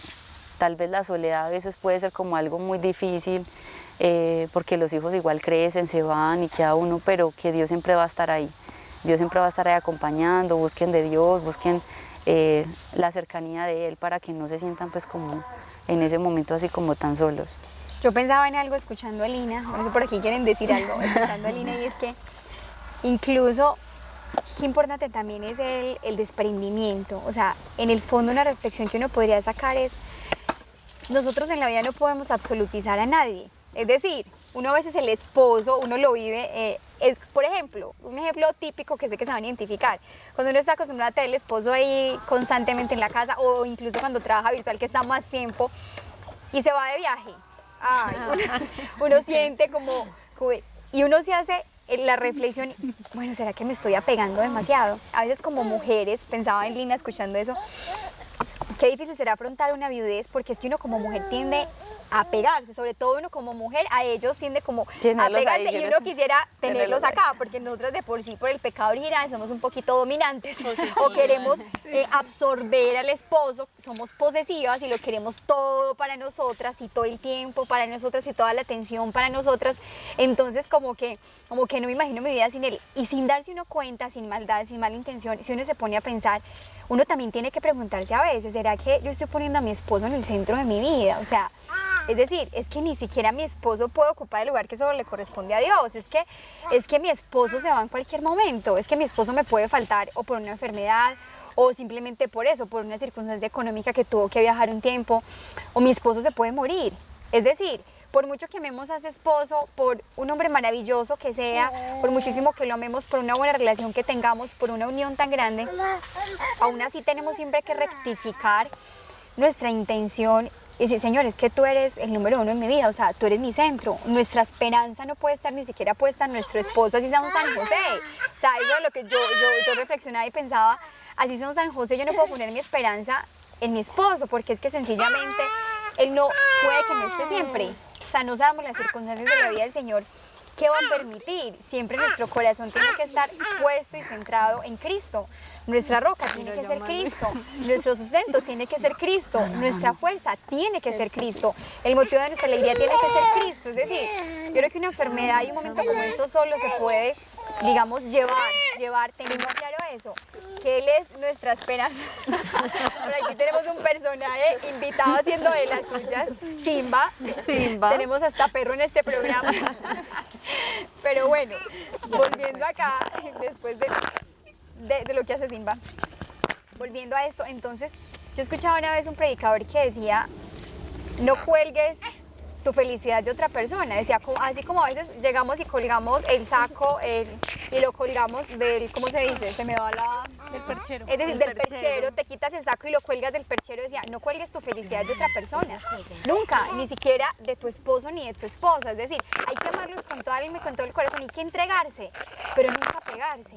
tal vez la soledad a veces puede ser como algo muy difícil, porque los hijos igual crecen, se van y queda uno, pero que Dios siempre va a estar ahí. Dios siempre va a estar ahí acompañando, busquen de Dios, busquen la cercanía de Él para que no se sientan pues como en ese momento así como tan solos. Yo pensaba en algo escuchando a Lina, no sé por aquí quieren decir algo, escuchando a Lina, y es que incluso qué importante también es el desprendimiento. O sea, en el fondo una reflexión que uno podría sacar es, nosotros en la vida no podemos absolutizar a nadie. Es decir, uno a veces el esposo, uno lo vive, es, por ejemplo, un ejemplo típico que sé que se van a identificar, cuando uno está acostumbrado a tener el esposo ahí constantemente en la casa, o incluso cuando trabaja virtual que está más tiempo y se va de viaje, ay, uno siente como, y uno se hace la reflexión, bueno, ¿será que me estoy apegando demasiado? A veces como mujeres, pensaba en Lina escuchando eso, qué difícil será afrontar una viudez, porque es que uno como mujer tiende a pegarse, sobre todo uno como mujer, a ellos tiende como a pegarse y uno quisiera tenerlos acá, porque nosotras de por sí, por el pecado original, somos un poquito dominantes o queremos absorber al esposo, somos posesivas y lo queremos todo para nosotras y todo el tiempo para nosotras y toda la atención para nosotras, entonces como que no me imagino mi vida sin él, y sin darse uno cuenta, sin maldad, sin mala intención, si uno se pone a pensar, uno también tiene que preguntarse a veces, ¿será que yo estoy poniendo a mi esposo en el centro de mi vida? O sea, es decir, es que ni siquiera mi esposo puede ocupar el lugar que solo le corresponde a Dios, es que mi esposo se va en cualquier momento, es que mi esposo me puede faltar o por una enfermedad, o simplemente por eso, por una circunstancia económica que tuvo que viajar un tiempo, o mi esposo se puede morir. Es decir, por mucho que amemos a ese esposo, por un hombre maravilloso que sea, por muchísimo que lo amemos, por una buena relación que tengamos, por una unión tan grande, aún así tenemos siempre que rectificar nuestra intención y decir, Señor, es que tú eres el número uno en mi vida, o sea, tú eres mi centro. Nuestra esperanza no puede estar ni siquiera puesta en nuestro esposo, así sea un San José. O sea, eso es lo que yo reflexionaba y pensaba, así sea un San José, yo no puedo poner mi esperanza en mi esposo, porque es que sencillamente él no puede que no esté siempre. O sea, no sabemos las circunstancias de la vida del Señor que va a permitir. Siempre nuestro corazón tiene que estar puesto y centrado en Cristo. Nuestra roca tiene que ser Cristo, nuestro sustento tiene que ser Cristo, nuestra fuerza tiene que ser Cristo, el motivo de nuestra alegría tiene que ser Cristo. Es decir, yo creo que una enfermedad y un momento como esto solo se puede, digamos, llevar, teniendo claro eso, que Él es nuestra esperanza. Por aquí tenemos un personaje invitado haciendo de las suyas, Simba. Tenemos hasta perro en este programa. Pero bueno, volviendo acá, después de lo que hace Simba, volviendo a esto, entonces yo escuchaba una vez un predicador que decía, no cuelgues tu felicidad de otra persona, decía, así como a veces llegamos y colgamos el saco y lo colgamos del, ¿cómo se dice? Se me va del perchero. Es decir, del perchero, te quitas el saco y lo cuelgas del perchero, decía, no cuelgues tu felicidad de otra persona, nunca, ni siquiera de tu esposo ni de tu esposa, es decir, hay que amarlos con toda alma y con todo el corazón, hay que entregarse, pero nunca pegarse,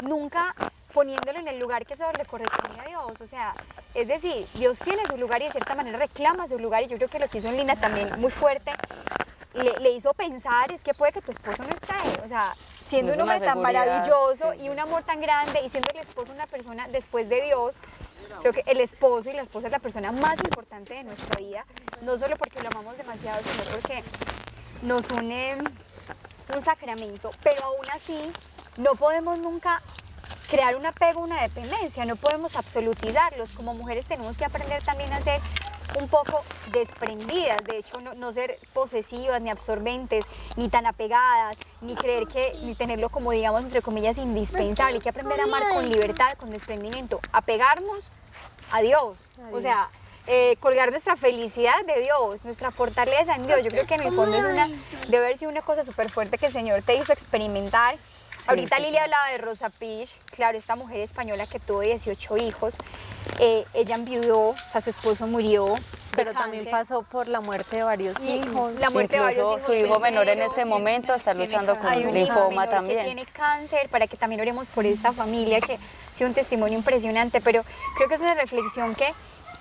nunca poniéndolo en el lugar que solo le corresponde a Dios, o sea, es decir, Dios tiene su lugar y de cierta manera reclama su lugar, y yo creo que lo que hizo Lina también muy fuerte, le hizo pensar, es que puede que tu esposo no esté, o sea, siendo un hombre tan maravilloso y un amor tan grande, y siendo el esposo una persona después de Dios, creo que el esposo y la esposa es la persona más importante de nuestra vida, no solo porque lo amamos demasiado, sino porque nos une un sacramento, pero aún así no podemos nunca crear un apego, una dependencia, no podemos absolutizarlos. Como mujeres tenemos que aprender también a ser un poco desprendidas, de hecho no ser posesivas, ni absorbentes, ni tan apegadas, ni creer que, ni tenerlo como, digamos, entre comillas, indispensable. Hay que aprender a amar con libertad, con desprendimiento, apegarnos a Dios, o sea, colgar nuestra felicidad de Dios, nuestra fortaleza en Dios. Yo creo que en el fondo debe haber sido una cosa súper fuerte que el Señor te hizo experimentar. Ahorita Lili hablaba de Rosa Pich, claro, esta mujer española que tuvo 18 hijos, ella enviudó, o sea, su esposo murió. Pero también pasó por la muerte de varios hijos. La muerte de varios hijos. Su hijo menor en este momento está luchando con linfoma también. Que tiene cáncer, para que también oremos por esta familia, que ha sido un testimonio impresionante, pero creo que es una reflexión que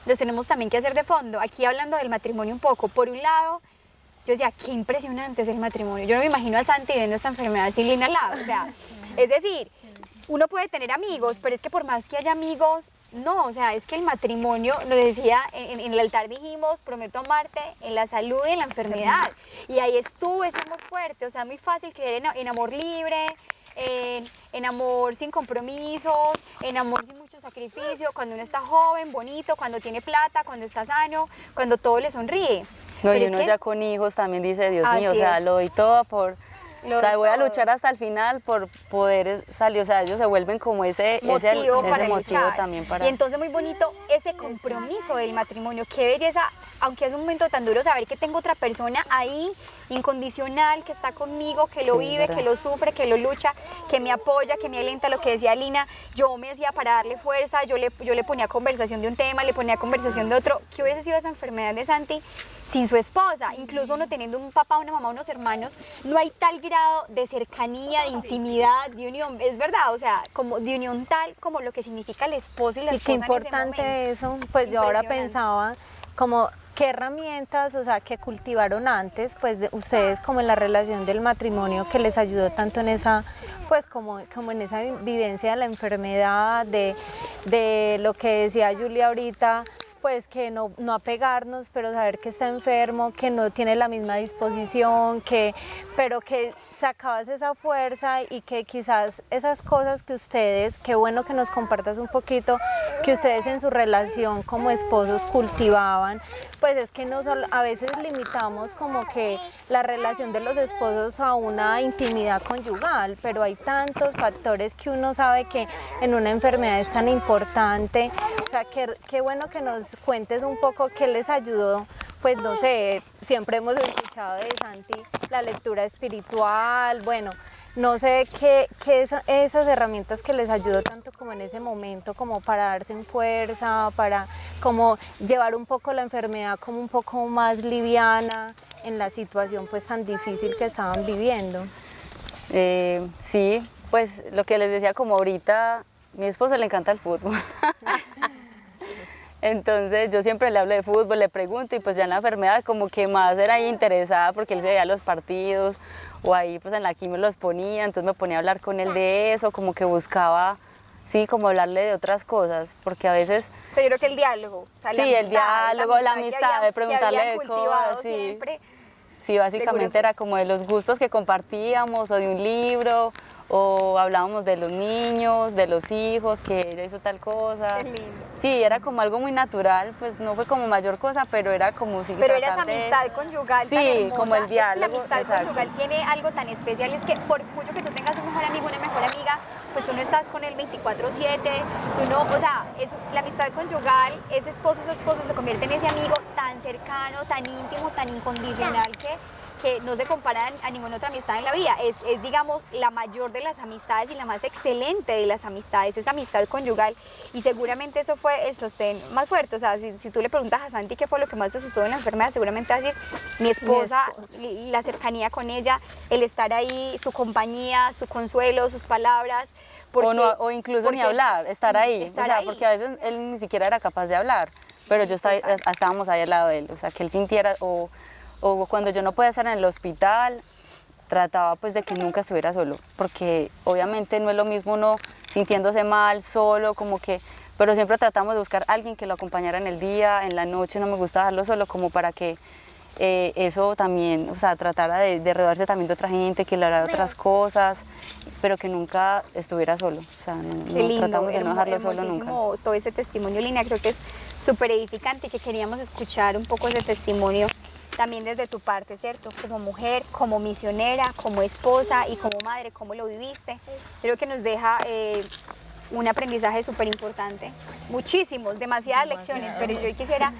los tenemos también que hacer de fondo. Aquí hablando del matrimonio un poco, por un lado, yo decía, qué impresionante es el matrimonio. Yo no me imagino a Santi viendo esta enfermedad sin Lina al lado. O sea, es decir, uno puede tener amigos, pero es que por más que haya amigos, no, o sea, es que el matrimonio, nos decía, en el altar dijimos, prometo amarte en la salud y en la enfermedad. Y ahí estuvo ese amor fuerte, o sea, es muy fácil creer en amor libre, en amor sin compromisos, en amor sin mucho sacrificio, cuando uno está joven, bonito, cuando tiene plata, cuando está sano, cuando todo le sonríe. No, Pero y es uno que- ya con hijos también dice, Dios mío, o Así sea, es. lo doy todo por... Lo o sea, doy voy a todo. luchar hasta el final por poder salir, o sea, ellos se vuelven como ese Motivo para motivo luchar. también para... Y entonces muy bonito ese compromiso del matrimonio. Qué belleza, aunque es un momento tan duro, saber que tengo otra persona ahí, incondicional, que está conmigo, que lo Sí, vive, verdad. que lo sufre, que lo lucha, que me apoya, que me alienta. Lo que decía Lina, yo me decía para darle fuerza, yo le ponía conversación de un tema, le ponía conversación de otro. ¿Qué hubiese sido esa enfermedad de Santi sin su esposa? Incluso uno teniendo un papá, una mamá, unos hermanos, no hay tal grado de cercanía, de intimidad, de unión. Es verdad, o sea, como de unión tal como lo que significa el esposo y la Y qué esposa en ese importante momento. eso, pues yo ahora Impresionante. pensaba como qué herramientas, o sea, que cultivaron antes, pues ustedes como en la relación del matrimonio que les ayudó tanto en esa, pues como en esa vivencia de la enfermedad, de lo que decía Julia ahorita, pues que no apegarnos, pero saber que está enfermo, que no tiene la misma disposición, pero que sacabas esa fuerza y que quizás esas cosas que ustedes, qué bueno que nos compartas un poquito, que ustedes en su relación como esposos cultivaban, pues es que no solo, a veces limitamos como que la relación de los esposos a una intimidad conyugal, pero hay tantos factores que uno sabe que en una enfermedad es tan importante, o sea, qué bueno que nos cuentes un poco qué les ayudó, pues no sé, siempre hemos escuchado de Santi la lectura espiritual, bueno, no sé esas herramientas que les ayudó tanto como en ese momento, como para darse en fuerza, para como llevar un poco la enfermedad como un poco más liviana en la situación pues tan difícil que estaban viviendo. Sí, pues lo que les decía como ahorita, mi esposo le encanta el fútbol. Entonces yo siempre le hablo de fútbol, le pregunto y pues ya en la enfermedad como que más era ahí interesada porque él se veía los partidos o ahí pues en la quimio los ponía, entonces me ponía a hablar con él de eso, como que buscaba, sí, como hablarle de otras cosas, porque a veces... O sea, yo creo que el diálogo, o sea, Sí, la el amistad, diálogo, esa la que amistad, habían- de preguntarle que habían de cultivado cosas, sí. siempre. Sí, básicamente Seguro. era como de los gustos que compartíamos o de un libro o hablábamos de los niños, de los hijos, que él hizo tal cosa. Qué lindo. Sí, era como algo muy natural, pues no fue como mayor cosa, pero era como si Pero era esa tratar de- amistad conyugal Sí, tan hermosa. como el Es que diálogo, la amistad exacto. conyugal tiene algo tan especial, es que por mucho que tú tengas un mejor amigo, una mejor amiga, pues tú no estás con él 24/7, tú no, o sea, la amistad conyugal, esa esposa se convierte en ese amigo tan cercano, tan íntimo, tan incondicional que no se compara a ninguna otra amistad en la vida. Es, digamos, la mayor de las amistades y la más excelente de las amistades, esa amistad conyugal. Y seguramente eso fue el sostén más fuerte. O sea, si tú le preguntas a Santi qué fue lo que más te asustó en la enfermedad, seguramente va a decir mi esposa, la cercanía con ella, el estar ahí, su compañía, su consuelo, sus palabras. O incluso ni hablar, estar ahí. estar o sea, ahí. porque a veces él ni siquiera era capaz de hablar, pero estábamos ahí al lado de él. O sea, que él sintiera, o cuando yo no podía estar en el hospital, trataba pues de que nunca estuviera solo, porque obviamente no es lo mismo uno sintiéndose mal, solo, como que, pero siempre tratamos de buscar a alguien que lo acompañara en el día, en la noche, no me gusta dejarlo solo, como para que eso también, o sea, tratara de rodearse también de otra gente, que le hablara otras cosas, pero que nunca estuviera solo, o sea, Qué lindo, tratamos de no dejarlo solo nunca. hermosísimo todo ese testimonio, Lina, creo que es súper edificante y que queríamos escuchar un poco ese testimonio también desde tu parte, ¿cierto? Como mujer, como misionera, como esposa y como madre, ¿cómo lo viviste? Creo que nos deja un aprendizaje súper importante, muchísimos, demasiadas lecciones, pero yo hoy quisiera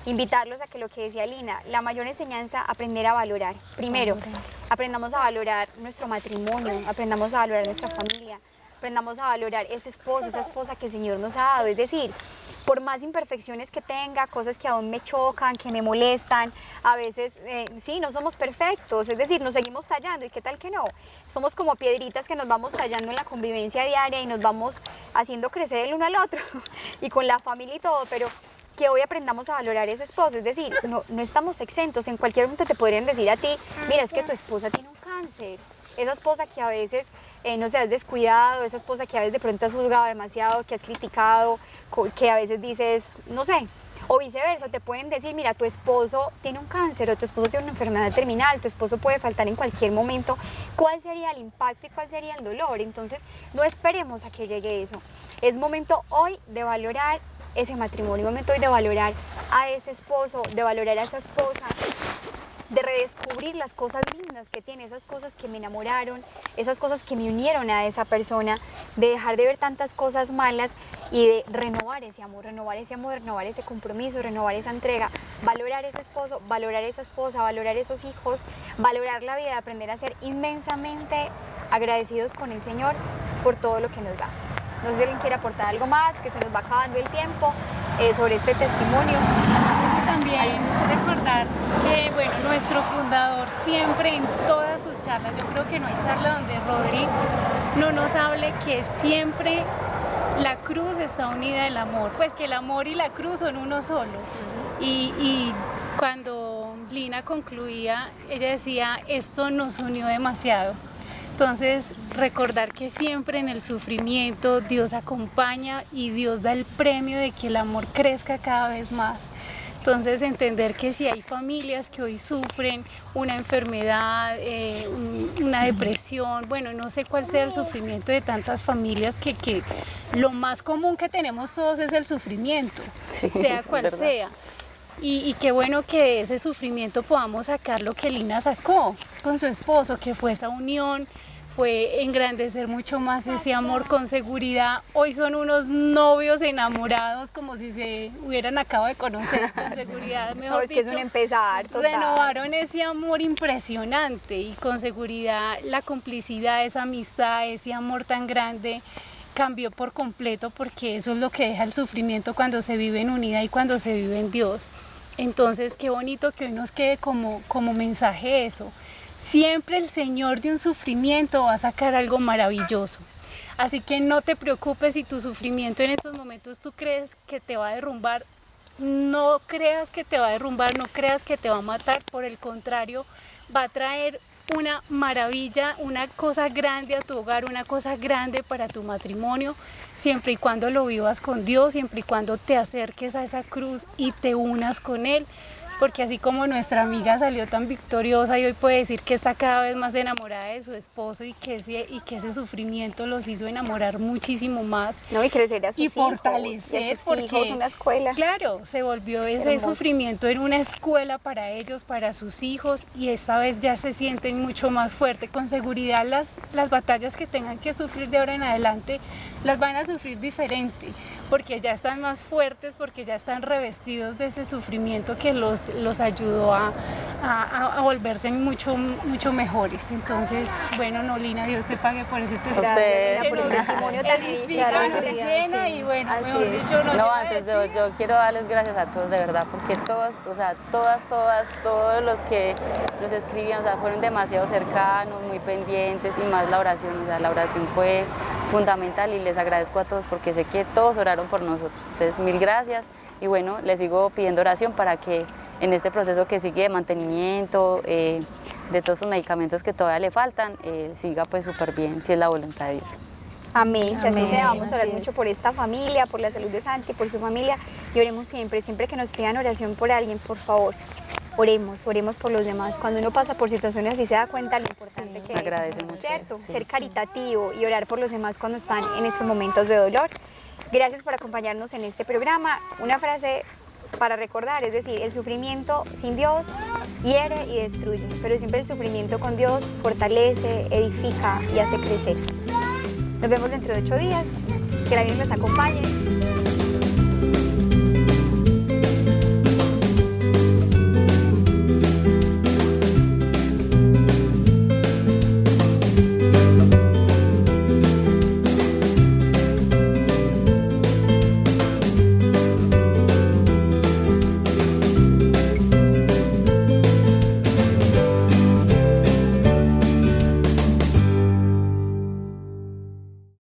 invitarlos a que lo que decía Lina, la mayor enseñanza, aprender a valorar. Primero, aprendamos a valorar nuestro matrimonio, aprendamos a valorar nuestra familia, aprendamos a valorar ese esposo, esa esposa que el Señor nos ha dado. Es decir, por más imperfecciones que tenga, cosas que aún me chocan, que me molestan, a veces sí, no somos perfectos, es decir, nos seguimos tallando y qué tal que no. Somos como piedritas que nos vamos tallando en la convivencia diaria y nos vamos haciendo crecer el uno al otro y con la familia y todo, pero que hoy aprendamos a valorar ese esposo, es decir, no estamos exentos, en cualquier momento te podrían decir a ti, mira, es que tu esposa tiene un cáncer, esa esposa que a veces, no sé, has descuidado, esa esposa que a veces de pronto has juzgado demasiado, que has criticado, que a veces dices, no sé, O viceversa, te pueden decir, mira, tu esposo tiene un cáncer o tu esposo tiene una enfermedad terminal, tu esposo puede faltar en cualquier momento. ¿Cuál sería el impacto y cuál sería el dolor? Entonces, no esperemos a que llegue eso. Es momento hoy de valorar ese matrimonio, es momento hoy de valorar a ese esposo, de valorar a esa esposa, de redescubrir las cosas lindas que tiene, esas cosas que me enamoraron, esas cosas que me unieron a esa persona, de dejar de ver tantas cosas malas y de renovar ese amor, renovar ese compromiso, renovar esa entrega, valorar ese esposo, valorar esa esposa, valorar esos hijos, valorar la vida, aprender a ser inmensamente agradecidos con el Señor por todo lo que nos da. No sé si alguien quiere aportar algo más, que se nos va acabando el tiempo sobre este testimonio. También recordar que, bueno, nuestro fundador siempre en todas sus charlas, yo creo que no hay charla donde Rodri no nos hable que siempre la cruz está unida al amor, pues que el amor y la cruz son uno solo. Y cuando Lina concluía, ella decía, esto nos unió demasiado. Entonces, recordar que siempre en el sufrimiento Dios acompaña y Dios da el premio de que el amor crezca cada vez más. Entonces, entender que si hay familias que hoy sufren una enfermedad, una depresión, bueno, no sé cuál sea el sufrimiento de tantas familias, que lo más común que tenemos todos es el sufrimiento, Sí, sea cual verdad. sea. Y qué bueno que de ese sufrimiento podamos sacar lo que Lina sacó con su esposo, que fue esa unión, fue engrandecer mucho más ese amor con seguridad. Hoy son unos novios enamorados como si se hubieran acabado de conocer, con seguridad, mejor No, es que es dicho, un empezar total. renovaron ese amor impresionante y con seguridad la complicidad, esa amistad, ese amor tan grande cambió por completo, porque eso es lo que deja el sufrimiento cuando se vive en unidad y cuando se vive en Dios. Entonces, qué bonito que hoy nos quede como mensaje eso. Siempre el Señor de un sufrimiento va a sacar algo maravilloso. Así que no te preocupes si tu sufrimiento en estos momentos tú crees que te va a derrumbar. No creas que te va a derrumbar, no creas que te va a matar. Por el contrario, va a traer una maravilla, una cosa grande a tu hogar, una cosa grande para tu matrimonio, siempre y cuando lo vivas con Dios, siempre y cuando te acerques a esa cruz y te unas con Él. Porque así como nuestra amiga salió tan victoriosa y hoy puede decir que está cada vez más enamorada de su esposo y que ese sufrimiento los hizo enamorar muchísimo más. No, y crecer a sus Y hijos, fortalecer, y a sus porque hijos, una escuela. Claro, se volvió ese Hermoso. sufrimiento en una escuela para ellos, para sus hijos, y esta vez ya se sienten mucho más fuerte. Con seguridad las batallas que tengan que sufrir de ahora en adelante las van a sufrir diferente, porque ya están más fuertes, porque ya están revestidos de ese sufrimiento que los ayudó a volverse mucho mejores. Entonces, bueno, Nolina, Dios te pague por ese testimonio. Ustedes. Gracias, por el testimonio tan edifica, edificante. nos llena y bueno, Así mejor es. dicho, nos No, lleva a antes decir- yo quiero darles gracias a todos de verdad, porque todos, o sea, todos los que nos escribían, o sea, fueron demasiado cercanos, muy pendientes, y más la oración, o sea, la oración fue fundamental y les agradezco a todos porque sé que todos oraron por nosotros. Entonces, mil gracias y bueno, les sigo pidiendo oración para que en este proceso que sigue de mantenimiento, de todos sus medicamentos que todavía le faltan, siga pues súper bien, si es la voluntad de Dios. Amén, que así Amén, sea. Vamos a orar así mucho es. por esta familia, por la salud de Santi, por su familia, y oremos siempre que nos pidan oración por alguien, por favor, oremos por los demás. Cuando uno pasa por situaciones así se da cuenta lo importante que agradecemos, es, ¿cierto? sí, Ser sí. caritativo y orar por los demás cuando están en esos momentos de dolor. Gracias por acompañarnos en este programa. Una frase para recordar, es decir, el sufrimiento sin Dios hiere y destruye, pero siempre el sufrimiento con Dios fortalece, edifica y hace crecer. Nos vemos dentro de 8 días. Que la Virgen nos acompañe.